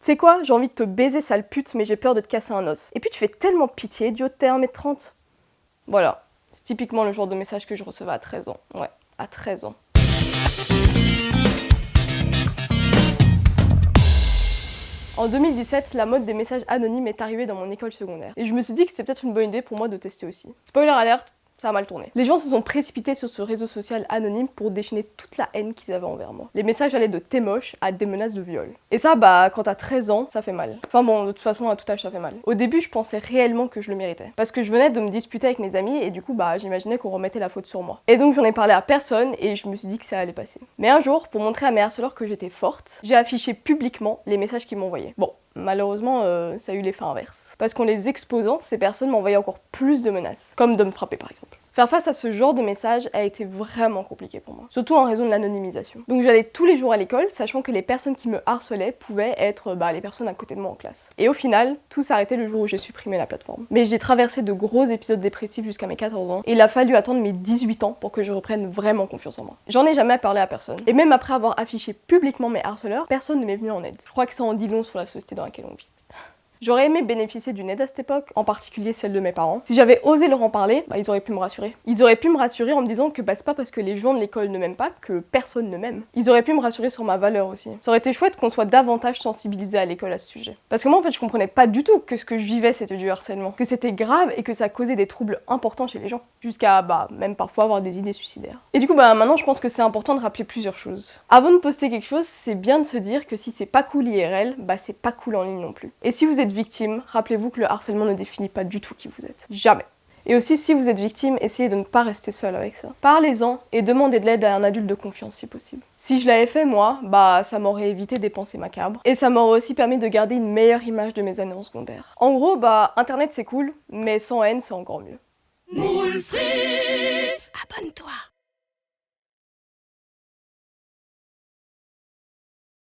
Tu sais quoi, j'ai envie de te baiser sale pute, mais j'ai peur de te casser un os. Et puis tu fais tellement pitié, idiot, t'es 1m30. Voilà, c'est typiquement le genre de message que je recevais à 13 ans. Ouais, à 13 ans. En 2017, la mode des messages anonymes est arrivée dans mon école secondaire. Et je me suis dit que c'était peut-être une bonne idée pour moi de tester aussi. Spoiler alert, ça a mal tourné. Les gens se sont précipités sur ce réseau social anonyme pour déchaîner toute la haine qu'ils avaient envers moi. Les messages allaient de t'es moche à des menaces de viol. Et ça, quand t'as 13 ans, ça fait mal. Enfin bon, de toute façon, à tout âge, ça fait mal. Au début, je pensais réellement que je le méritais. Parce que je venais de me disputer avec mes amis et du coup, j'imaginais qu'on remettait la faute sur moi. Et donc, j'en ai parlé à personne et je me suis dit que ça allait passer. Mais un jour, pour montrer à mes harceleurs que j'étais forte, j'ai affiché publiquement les messages qu'ils m'envoyaient. Bon. Malheureusement, ça a eu l'effet inverse. Parce qu'en les exposant, ces personnes m'envoyaient encore plus de menaces, comme de me frapper par exemple. Faire face à ce genre de message a été vraiment compliqué pour moi, surtout en raison de l'anonymisation. Donc j'allais tous les jours à l'école, sachant que les personnes qui me harcelaient pouvaient être les personnes à côté de moi en classe. Et au final, tout s'est arrêté le jour où j'ai supprimé la plateforme. Mais j'ai traversé de gros épisodes dépressifs jusqu'à mes 14 ans, et il a fallu attendre mes 18 ans pour que je reprenne vraiment confiance en moi. J'en ai jamais parlé à personne, et même après avoir affiché publiquement mes harceleurs, personne ne m'est venu en aide. Je crois que ça en dit long sur la société dans laquelle on vit. J'aurais aimé bénéficier d'une aide à cette époque, en particulier celle de mes parents. Si j'avais osé leur en parler, ils auraient pu me rassurer. Ils auraient pu me rassurer en me disant que c'est pas parce que les gens de l'école ne m'aiment pas que personne ne m'aime. Ils auraient pu me rassurer sur ma valeur aussi. Ça aurait été chouette qu'on soit davantage sensibilisé à l'école à ce sujet. Parce que moi en fait je comprenais pas du tout que ce que je vivais c'était du harcèlement, que c'était grave et que ça causait des troubles importants chez les gens, jusqu'à même parfois avoir des idées suicidaires. Et du coup maintenant je pense que c'est important de rappeler plusieurs choses. Avant de poster quelque chose, c'est bien de se dire que si c'est pas cool IRL, c'est pas cool en ligne non plus. Et si vous êtes victime, rappelez-vous que le harcèlement ne définit pas du tout qui vous êtes. Jamais. Et aussi, si vous êtes victime, essayez de ne pas rester seul avec ça. Parlez-en et demandez de l'aide à un adulte de confiance si possible. Si je l'avais fait moi, ça m'aurait évité des pensées macabres. Et ça m'aurait aussi permis de garder une meilleure image de mes années en secondaire. En gros, internet c'est cool, mais sans haine c'est encore mieux. Moule frites, abonne-toi.